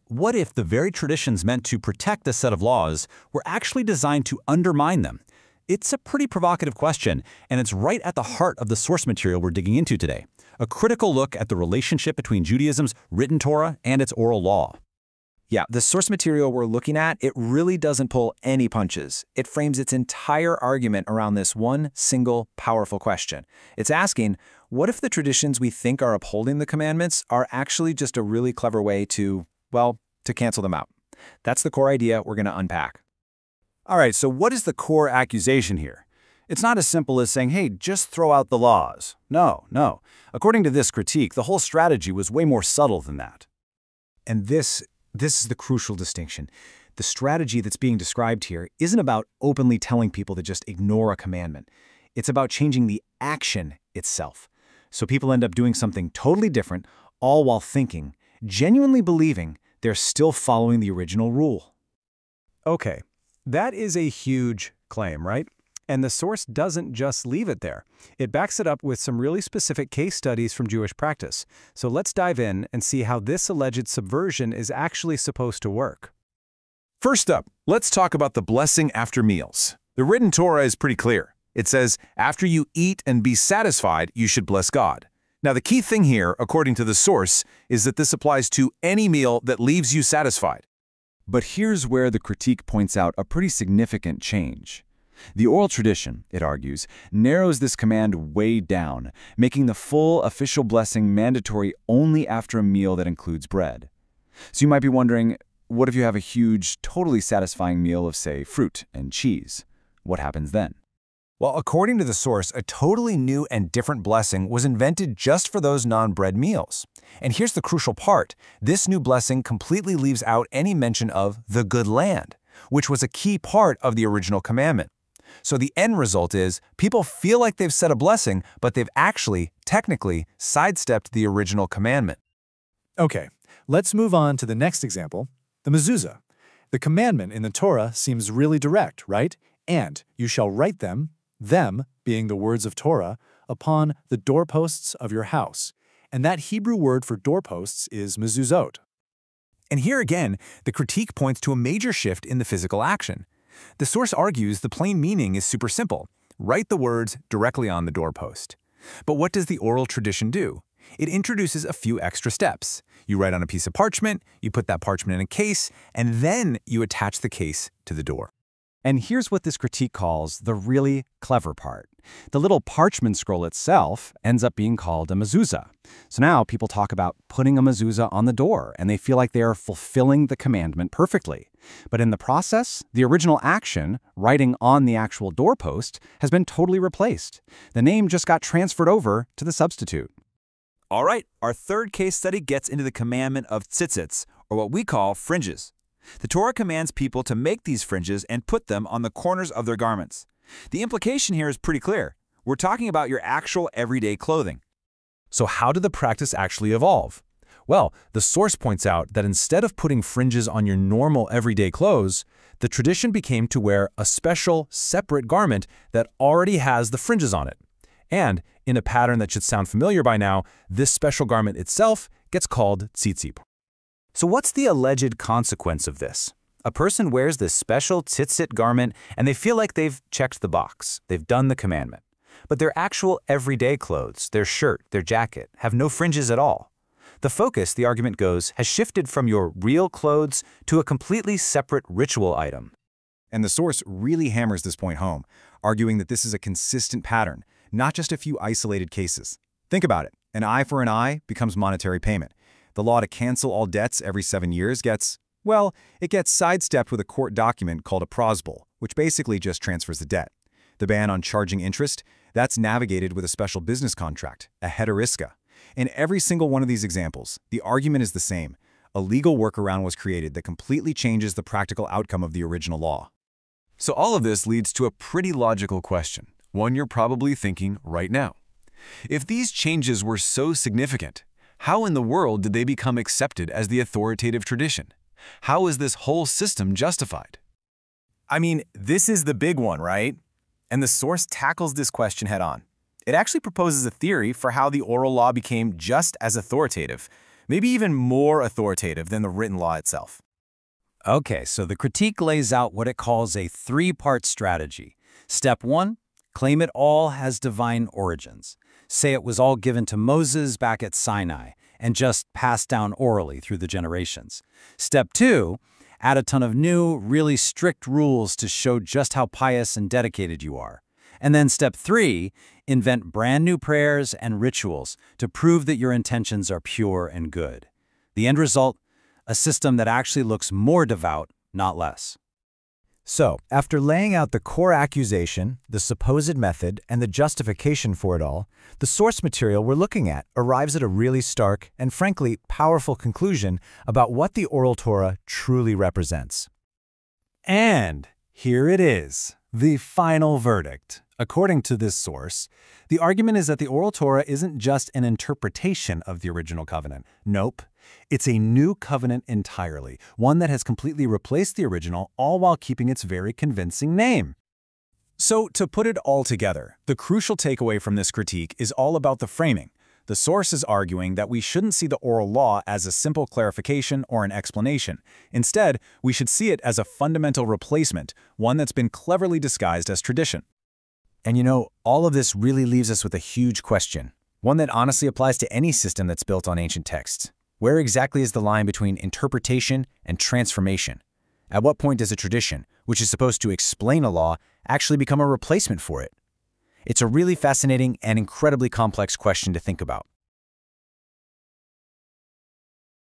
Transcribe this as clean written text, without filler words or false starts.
What if the very traditions meant to protect a set of laws were actually designed to undermine them? It's a pretty provocative question, and it's right at the heart of the source material we're digging into today. A critical look at the relationship between Judaism's written Torah and its oral law. Yeah, the source material we're looking at, it really doesn't pull any punches. It frames its entire argument around this one single, powerful question. It's asking, what if the traditions we think are upholding the commandments are actually just a really clever way to cancel them out? That's the core idea we're going to unpack. All right, so what is the core accusation here? It's not as simple as saying, hey, just throw out the laws. No. According to this critique, the whole strategy was way more subtle than that. And this is the crucial distinction. The strategy that's being described here isn't about openly telling people to just ignore a commandment. It's about changing the action itself. So people end up doing something totally different, all while thinking, genuinely believing they're still following the original rule. Okay, that is a huge claim, right? And the source doesn't just leave it there. It backs it up with some really specific case studies from Jewish practice. So let's dive in and see how this alleged subversion is actually supposed to work. First up, let's talk about the blessing after meals. The written Torah is pretty clear. It says, after you eat and be satisfied, you should bless God. Now, the key thing here, according to the source, is that this applies to any meal that leaves you satisfied. But here's where the critique points out a pretty significant change. The oral tradition, it argues, narrows this command way down, making the full official blessing mandatory only after a meal that includes bread. So you might be wondering, what if you have a huge, totally satisfying meal of, say, fruit and cheese? What happens then? Well, according to the source, a totally new and different blessing was invented just for those non-bread meals. And here's the crucial part. This new blessing completely leaves out any mention of the good land, which was a key part of the original commandment. So the end result is people feel like they've said a blessing, but they've actually, technically, sidestepped the original commandment. Okay, let's move on to the next example, the mezuzah. The commandment in the Torah seems really direct, right? And you shall write them being the words of Torah, upon the doorposts of your house. And that Hebrew word for doorposts is mezuzot. And here again, the critique points to a major shift in the physical action. The source argues the plain meaning is super simple. Write the words directly on the doorpost. But what does the oral tradition do? It introduces a few extra steps. You write on a piece of parchment, you put that parchment in a case, and then you attach the case to the door. And here's what this critique calls the really clever part. The little parchment scroll itself ends up being called a mezuzah. So now people talk about putting a mezuzah on the door, and they feel like they are fulfilling the commandment perfectly. But in the process, the original action, writing on the actual doorpost, has been totally replaced. The name just got transferred over to the substitute. All right, our third case study gets into the commandment of tzitzits, or what we call fringes. The Torah commands people to make these fringes and put them on the corners of their garments. The implication here is pretty clear. We're talking about your actual everyday clothing. So how did the practice actually evolve? Well, the source points out that instead of putting fringes on your normal everyday clothes, the tradition became to wear a special, separate garment that already has the fringes on it. And, in a pattern that should sound familiar by now, this special garment itself gets called tzitzit. So what's the alleged consequence of this? A person wears this special tzitzit garment and they feel like they've checked the box, they've done the commandment. But their actual everyday clothes, their shirt, their jacket, have no fringes at all. The focus, the argument goes, has shifted from your real clothes to a completely separate ritual item. And the source really hammers this point home, arguing that this is a consistent pattern, not just a few isolated cases. Think about it. An eye for an eye becomes monetary payment. The law to cancel all debts every 7 years gets sidestepped with a court document called a prosbul, which basically just transfers the debt. The ban on charging interest, that's navigated with a special business contract, a heteriska. In every single one of these examples, the argument is the same. A legal workaround was created that completely changes the practical outcome of the original law. So all of this leads to a pretty logical question, one you're probably thinking right now. If these changes were so significant, how in the world did they become accepted as the authoritative tradition? How is this whole system justified? I mean, this is the big one, right? And the source tackles this question head on. It actually proposes a theory for how the oral law became just as authoritative. maybe even more authoritative than the written law itself. Okay, so the critique lays out what it calls a three-part strategy. Step 1, claim it all has divine origins. Say it was all given to Moses back at Sinai and just passed down orally through the generations. Step 2, add a ton of new, really strict rules to show just how pious and dedicated you are. And then step 3, invent brand new prayers and rituals to prove that your intentions are pure and good. The end result? A system that actually looks more devout, not less. So, after laying out the core accusation, the supposed method, and the justification for it all, the source material we're looking at arrives at a really stark and frankly powerful conclusion about what the Oral Torah truly represents. And here it is, the final verdict. According to this source, the argument is that the Oral Torah isn't just an interpretation of the original covenant. Nope. It's a new covenant entirely, one that has completely replaced the original, all while keeping its very convincing name. So, to put it all together, the crucial takeaway from this critique is all about the framing. The source is arguing that we shouldn't see the oral law as a simple clarification or an explanation. Instead, we should see it as a fundamental replacement, one that's been cleverly disguised as tradition. And all of this really leaves us with a huge question, one that honestly applies to any system that's built on ancient texts. Where exactly is the line between interpretation and transformation? At what point does a tradition, which is supposed to explain a law, actually become a replacement for it? It's a really fascinating and incredibly complex question to think about.